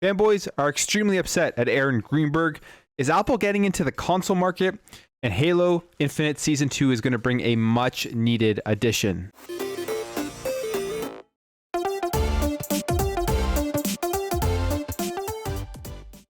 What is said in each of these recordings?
Fanboys are extremely upset at Aaron Greenberg. Is Apple getting into the console market? And Halo Infinite Season 2 is going to bring a much needed addition.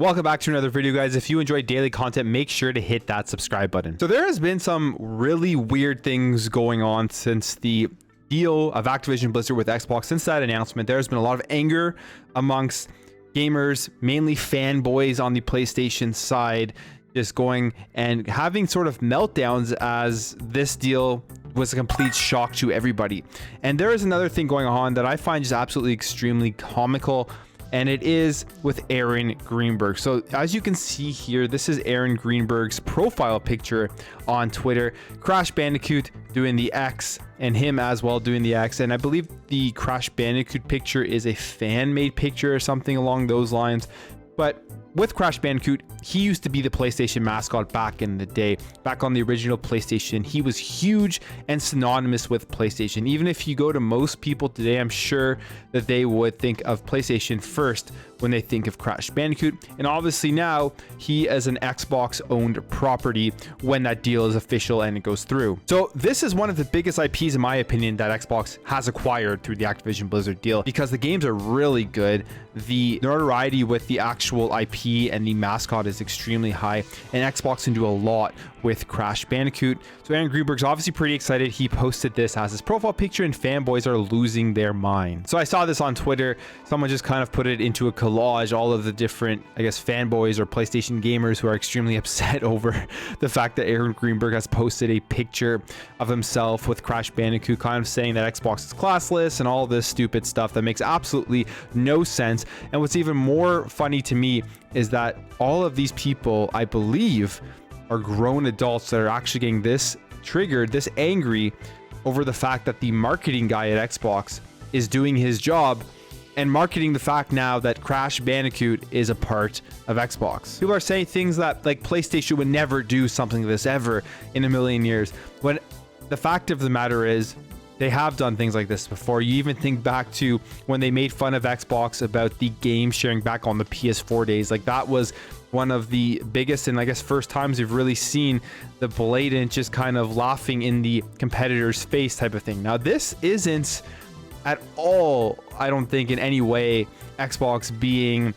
Welcome back to another video, guys. If you enjoy daily content, make sure to hit that subscribe button. So there has been some really weird things going on since the deal of Activision Blizzard with Xbox. Since that announcement, there's been a lot of anger amongst gamers, mainly fanboys on the PlayStation side, just going and having sort of meltdowns as this deal was a complete shock to everybody. And there is another thing going on that I find just absolutely extremely comical, and it is with Aaron Greenberg. So as you can see here, this is Aaron Greenberg's profile picture on Twitter. Crash Bandicoot doing the X, and him as well doing the X. And I believe the Crash Bandicoot picture is a fan-made picture or something along those lines. But with Crash Bandicoot, he used to be the PlayStation mascot back in the day. Back on the original PlayStation, he was huge and synonymous with PlayStation. Even if you go to most people today, I'm sure that they would think of PlayStation first when they think of Crash Bandicoot. And obviously now he is an Xbox owned property when that deal is official and it goes through. So this is one of the biggest IPs, in my opinion, that Xbox has acquired through the Activision Blizzard deal, because the games are really good. The notoriety with the actual IP and the mascot is extremely high, and Xbox can do a lot with Crash Bandicoot. So Aaron Greenberg's obviously pretty excited. He posted this as his profile picture, and fanboys are losing their mind. So I saw this on Twitter. Someone just kind of put it into a collage, all of the different, I guess, fanboys or PlayStation gamers who are extremely upset over the fact that Aaron Greenberg has posted a picture of himself with Crash Bandicoot, kind of saying that Xbox is classless and all this stupid stuff that makes absolutely no sense. And what's even more funny to me is that all of these people, I believe, are grown adults that are actually getting this triggered, this angry over the fact that the marketing guy at Xbox is doing his job and marketing the fact now that Crash Bandicoot is a part of Xbox. People are saying things that like PlayStation would never do something like this ever in a million years, when the fact of the matter is they have done things like this before. You even think back to when they made fun of Xbox about the game sharing back on the PS4 days. Like, that was one of the biggest and I guess first times we've really seen the blatant just kind of laughing in the competitor's face type of thing. Now, this isn't at all, I don't think in any way, Xbox being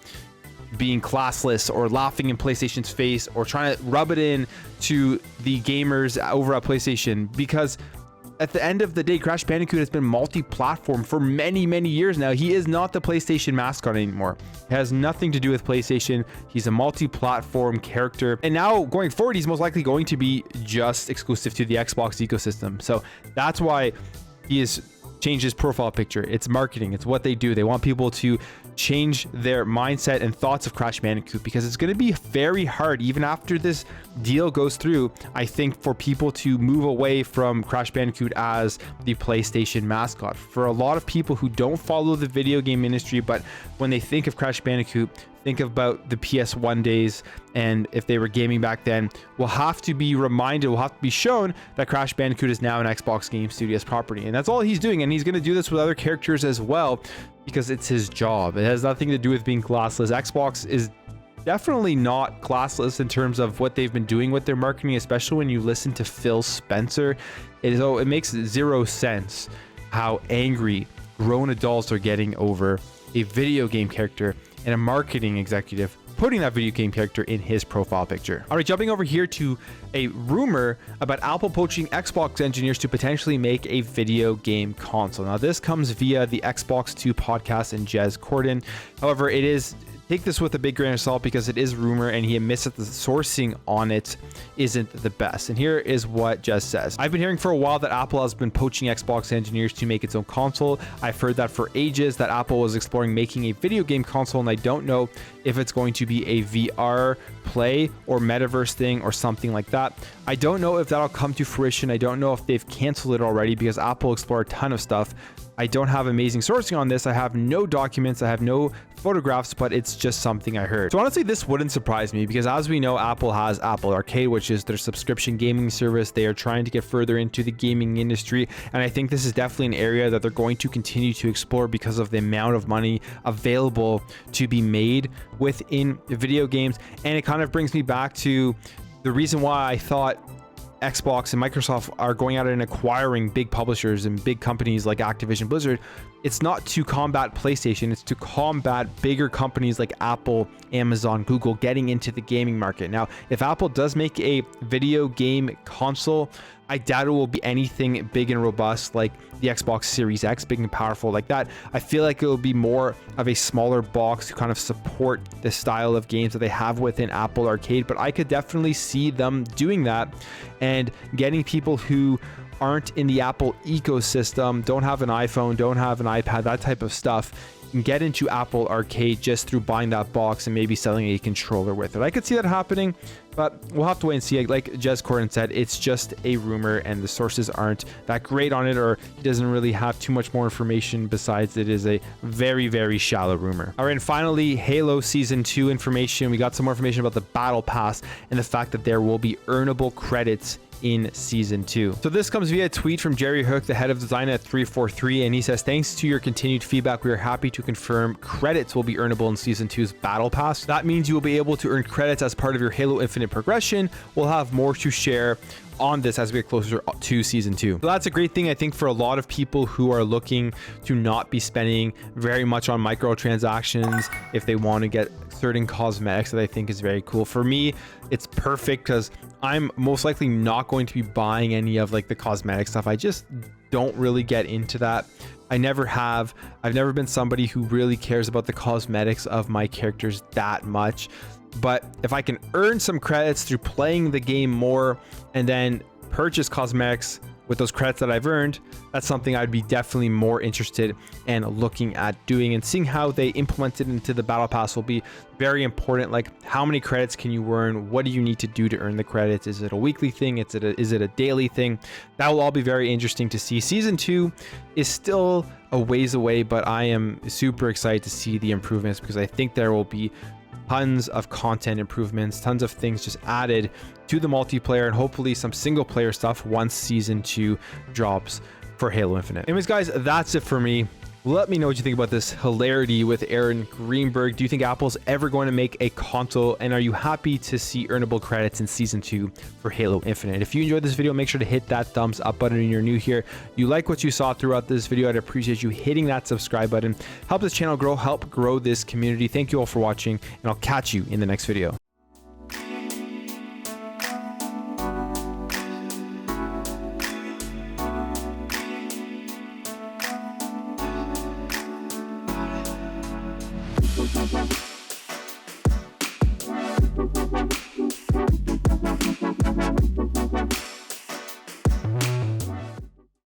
classless or laughing in PlayStation's face or trying to rub it in to the gamers over at PlayStation, because at the end of the day, Crash Bandicoot has been multi-platform for many, many years now. He is not the PlayStation mascot anymore. It has nothing to do with PlayStation. He's a multi-platform character. And now going forward, he's most likely going to be just exclusive to the Xbox ecosystem. So that's why he has changed his profile picture. It's marketing. It's what they do. They want people to change their mindset and thoughts of Crash Bandicoot, because it's going to be very hard, even after this deal goes through, I think, for people to move away from Crash Bandicoot as the PlayStation mascot. For a lot of people who don't follow the video game industry, but when they think of Crash Bandicoot, think about the PS1 days, and if they were gaming back then, will have to be reminded, will have to be shown that Crash Bandicoot is now an Xbox Game Studios property. And that's all he's doing, and he's going to do this with other characters as well, because it's his job. It has nothing to do with being classless. Xbox is definitely not classless in terms of what they've been doing with their marketing, especially when you listen to Phil Spencer. It makes zero sense how angry grown adults are getting over a video game character and a marketing executive putting that video game character in his profile picture. All right, jumping over here to a rumor about Apple poaching Xbox engineers to potentially make a video game console. Now, this comes via the Xbox 2 podcast and Jez Corden. However, take this with a big grain of salt, because it is rumor, and he admits that the sourcing on it isn't the best. And here is what Jez says. I've been hearing for a while that Apple has been poaching Xbox engineers to make its own console. I've heard that for ages, that Apple was exploring making a video game console, and I don't know if it's going to be a VR play or metaverse thing or something like that. I don't know if that'll come to fruition. I don't know if they've canceled it already, because Apple explored a ton of stuff. I don't have amazing sourcing on this. I have no documents. I have no photographs, but it's just something I heard. So honestly, this wouldn't surprise me because as we know, Apple has Apple Arcade, which is their subscription gaming service. They are trying to get further into the gaming industry, and I think this is definitely an area that they're going to continue to explore because of the amount of money available to be made within video games. And it kind of brings me back to the reason why I thought Xbox and Microsoft are going out and acquiring big publishers and big companies like Activision Blizzard. It's not to combat PlayStation, it's to combat bigger companies like Apple, Amazon, Google getting into the gaming market. Now, if Apple does make a video game console, I doubt it will be anything big and robust like the Xbox Series X, big and powerful like that. I feel like it will be more of a smaller box to kind of support the style of games that they have within Apple Arcade, but I could definitely see them doing that and getting people who aren't in the Apple ecosystem, don't have an iPhone, don't have an iPad, that type of stuff, and get into Apple Arcade just through buying that box and maybe selling a controller with it. I could see that happening, but we'll have to wait and see. Like Jez Corden said, it's just a rumor and the sources aren't that great on it, or he doesn't really have too much more information besides it is a very, very shallow rumor. All right, and finally, Halo Season 2 information. We got some more information about the Battle Pass and the fact that there will be earnable credits in Season 2. So this comes via a tweet from Jerry Hook, the head of design at 343, and he says, thanks to your continued feedback, we are happy to confirm credits will be earnable in Season 2's Battle Pass. That means you will be able to earn credits as part of your Halo Infinite progression. We'll have more to share on this as we get closer to Season 2. So that's a great thing, I think, for a lot of people who are looking to not be spending very much on microtransactions if they want to get certain cosmetics that I think is very cool. For me, it's perfect because I'm most likely not going to be buying any of like the cosmetic stuff. I just don't really get into that. I never have. I've never been somebody who really cares about the cosmetics of my characters that much. But if I can earn some credits through playing the game more and then purchase cosmetics with those credits that I've earned, that's something I'd be definitely more interested in looking at doing, and seeing how they implement it into the Battle Pass will be very important. Like, how many credits can you earn? What do you need to do to earn the credits? Is it a weekly thing? Is it a daily thing? That will all be very interesting to see. Season 2 is still a ways away, but I am super excited to see the improvements because I think there will be tons of content improvements, tons of things just added to the multiplayer, and hopefully some single player stuff once Season 2 drops for Halo Infinite. Anyways, guys, that's it for me. Let me know what you think about this hilarity with Aaron Greenberg. Do you think Apple's ever going to make a console? And are you happy to see earnable credits in Season 2 for Halo Infinite? If you enjoyed this video, make sure to hit that thumbs up button and you're new here. You like what you saw throughout this video, I'd appreciate you hitting that subscribe button. Help this channel grow, help grow this community. Thank you all for watching, and I'll catch you in the next video.